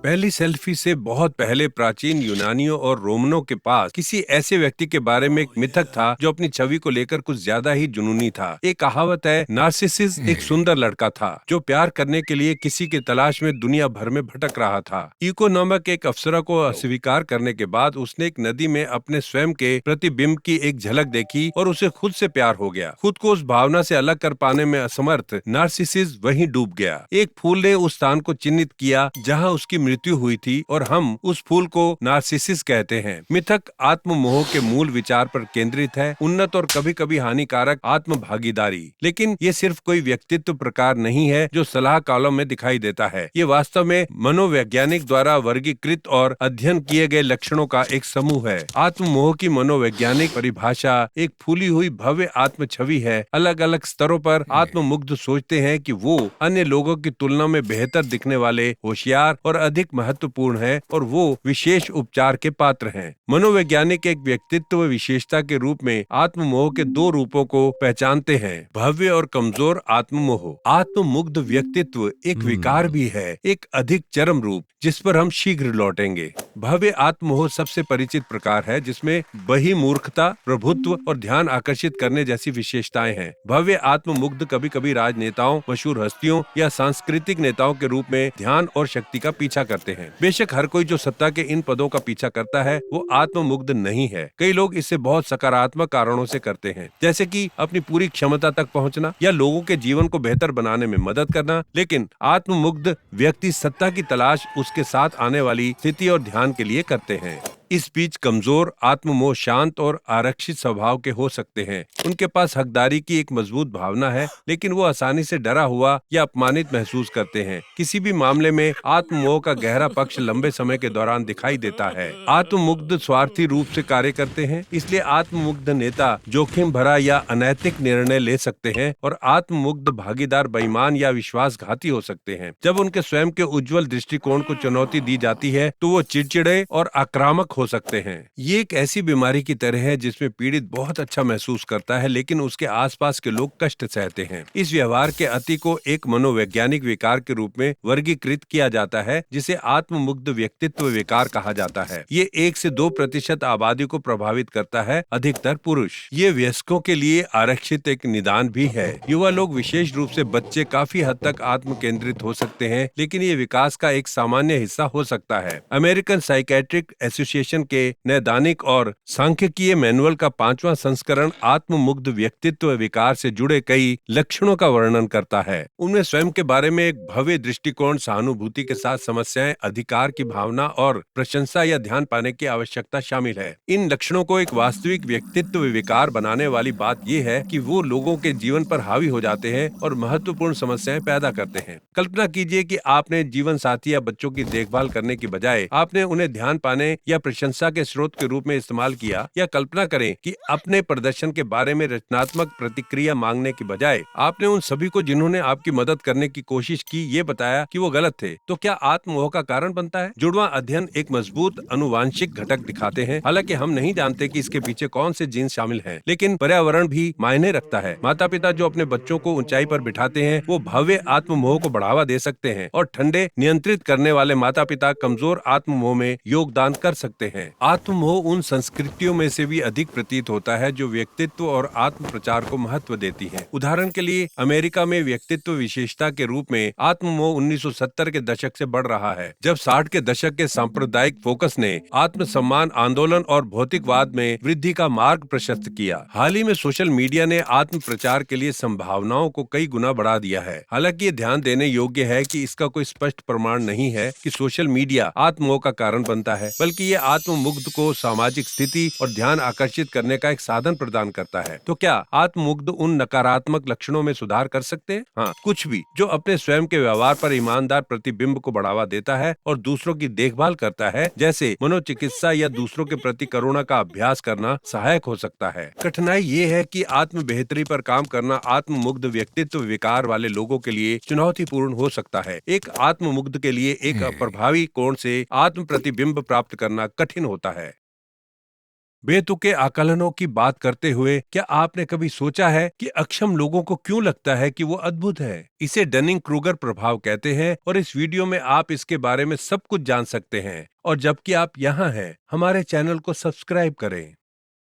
पहली सेल्फी से बहुत पहले प्राचीन यूनानियों और रोमनों के पास किसी ऐसे व्यक्ति के बारे में एक मिथक था जो अपनी छवि को लेकर कुछ ज्यादा ही जुनूनी था। एक कहावत है, नार्सिसिस एक सुंदर लड़का था जो प्यार करने के लिए किसी की तलाश में दुनिया भर में भटक रहा था। इको नामक एक अप्सरा को अस्वीकार करने के बाद उसने एक नदी में अपने स्वयं के प्रतिबिंब की एक झलक देखी और उसे खुद से प्यार हो गया। खुद को उस भावना से अलग कर पाने में असमर्थ नार्सिसिस वहीं डूब गया। एक फूल ने उस स्थान को चिन्हित किया जहाँ उसकी मृत्यु हुई थी और हम उस फूल को नार्सिसिस कहते हैं। मिथक आत्म मोह के मूल विचार पर केंद्रित है, उन्नत और कभी कभी हानिकारक आत्म भागीदारी। लेकिन ये सिर्फ कोई व्यक्तित्व प्रकार नहीं है जो सलाह कॉलम में दिखाई देता है। ये वास्तव में मनोवैज्ञानिक द्वारा वर्गीकृत और अध्ययन किए गए लक्षणों का एक समूह है। आत्म मोह की मनोवैज्ञानिक परिभाषा एक फूली हुई भव्य आत्म छवि है। अलग अलग स्तरों पर आत्ममुग्ध सोचते हैं कि वो अन्य लोगों की तुलना में बेहतर दिखने वाले, होशियार और अधिक महत्वपूर्ण है और वो विशेष उपचार के पात्र हैं। मनोवैज्ञानिक एक व्यक्तित्व विशेषता के रूप में आत्ममोह के दो रूपों को पहचानते हैं, भव्य और कमजोर आत्ममोह। आत्ममुग्ध व्यक्तित्व एक विकार भी है, एक अधिक चरम रूप जिस पर हम शीघ्र लौटेंगे। भव्य आत्ममोह सबसे परिचित प्रकार है जिसमें बहिर्मुखता, प्रभुत्व और ध्यान आकर्षित करने जैसी विशेषताएं हैं। भव्य आत्ममुग्ध कभी कभी राजनेताओं, मशहूर हस्तियों या सांस्कृतिक नेताओं के रूप में ध्यान और शक्ति का पीछा करते हैं। बेशक हर कोई जो सत्ता के इन पदों का पीछा करता है वो आत्ममुग्ध नहीं है। कई लोग इसे बहुत सकारात्मक कारणों से करते हैं, जैसे कि अपनी पूरी क्षमता तक पहुंचना या लोगों के जीवन को बेहतर बनाने में मदद करना। लेकिन आत्ममुग्ध व्यक्ति सत्ता की तलाश उसके साथ आने वाली स्थिति और ध्यान के लिए करते हैं। इस बीच कमजोर आत्ममोह शांत और आरक्षित स्वभाव के हो सकते हैं। उनके पास हकदारी की एक मजबूत भावना है, लेकिन वो आसानी से डरा हुआ या अपमानित महसूस करते हैं। किसी भी मामले में आत्ममोह का गहरा पक्ष लंबे समय के दौरान दिखाई देता है। आत्ममुग्ध स्वार्थी रूप से कार्य करते हैं, इसलिए आत्ममुग्ध नेता जोखिम भरा या अनैतिक निर्णय ले सकते हैं और आत्ममुग्ध भागीदार बेईमान या विश्वासघाती हो सकते हैं। जब उनके स्वयं के उज्जवल दृष्टिकोण को चुनौती दी जाती है तो वो चिड़चिड़े और आक्रामक हो सकते हैं। ये एक ऐसी बीमारी की तरह है जिसमें पीड़ित बहुत अच्छा महसूस करता है, लेकिन उसके आसपास के लोग कष्ट सहते हैं। इस व्यवहार के अति को एक मनोवैज्ञानिक विकार के रूप में वर्गीकृत किया जाता है, जिसे आत्ममुग्ध व्यक्तित्व विकार कहा जाता है। ये 1 से 2% आबादी को प्रभावित करता है, अधिकतर पुरुष। ये वयस्कों के लिए आरक्षित एक निदान भी है। युवा लोग, विशेष रूप से बच्चे, काफी हद तक आत्म केंद्रित हो सकते हैं, लेकिन ये विकास का एक सामान्य हिस्सा हो सकता है। अमेरिकन साइकेट्रिक एसोसिएशन के नैदानिक और सांख्यिकीय मैनुअल का 5वां संस्करण आत्ममुग्ध व्यक्तित्व विकार से जुड़े कई लक्षणों का वर्णन करता है। उनमें स्वयं के बारे में एक भव्य दृष्टिकोण, सहानुभूति के साथ समस्याएं, अधिकार की भावना और प्रशंसा या ध्यान पाने की आवश्यकता शामिल है। इन लक्षणों को एक वास्तविक व्यक्तित्व विकार बनाने वाली बात यह है कि वो लोगों के जीवन पर हावी हो जाते हैं और महत्वपूर्ण समस्याएं पैदा करते हैं। कल्पना कीजिए कि आपने जीवन साथी या बच्चों की देखभाल करने की बजाय आपने उन्हें ध्यान पाने या प्रशंसा के स्रोत के रूप में इस्तेमाल किया, या कल्पना करें कि अपने प्रदर्शन के बारे में रचनात्मक प्रतिक्रिया मांगने की बजाय आपने उन सभी को जिन्होंने आपकी मदद करने की कोशिश की ये बताया कि वो गलत थे। तो क्या आत्ममोह का कारण बनता है? जुड़वां अध्ययन एक मजबूत अनुवांशिक घटक दिखाते हैं। हालांकि हम नहीं जानते कि इसके पीछे कौन से जीन शामिल हैं, लेकिन पर्यावरण भी मायने रखता है। माता पिता जो अपने बच्चों को ऊंचाई पर बिठाते हैं वो भव्य आत्ममोह को बढ़ावा दे सकते हैं, और ठंडे नियंत्रित करने वाले माता पिता कमजोर आत्ममोह में योगदान कर सकते हैं। आत्ममोह उन संस्कृतियों में से भी अधिक प्रतीत होता है जो व्यक्तित्व और आत्म प्रचार को महत्व देती है। उदाहरण के लिए अमेरिका में व्यक्तित्व विशेषता के रूप में आत्ममोह 1970 के दशक से बढ़ रहा है, जब 60 के दशक के सांप्रदायिक फोकस ने आत्म सम्मान आंदोलन और भौतिकवाद में वृद्धि का मार्ग प्रशस्त किया। हाल ही में सोशल मीडिया ने आत्म प्रचार के लिए संभावनाओं को कई गुना बढ़ा दिया है। हालांकि ये ध्यान देने योग्य है कि इसका कोई स्पष्ट प्रमाण नहीं है कि सोशल मीडिया आत्ममोह का कारण बनता है, बल्कि ये आत्ममुग्ध को सामाजिक स्थिति और ध्यान आकर्षित करने का एक साधन प्रदान करता है। तो क्या आत्ममुग्ध उन नकारात्मक लक्षणों में सुधार कर सकते हैं? हाँ, कुछ भी। जो अपने स्वयं के व्यवहार पर ईमानदार प्रतिबिंब को बढ़ावा देता है और दूसरों की देखभाल करता है, जैसे मनोचिकित्सा या दूसरों के प्रति करुणा का अभ्यास करना, सहायक हो सकता है। कठिनाई ये है कि आत्म बेहतरी पर काम करना आत्ममुग्ध व्यक्तित्व विकार वाले लोगों के लिए चुनौतीपूर्ण हो सकता है। एक आत्ममुग्ध के लिए एक प्रभावी कोण से आत्म प्रतिबिंब प्राप्त करना कठिन होता है। बेतुके आकलनों की बात करते हुए क्या आपने कभी सोचा है कि अक्षम लोगों को क्यों लगता है कि वो अद्भुत है? इसे डनिंग-क्रूगर प्रभाव कहते हैं और इस वीडियो में आप इसके बारे में सब कुछ जान सकते हैं। और जबकि आप यहाँ हैं, हमारे चैनल को सब्सक्राइब करें।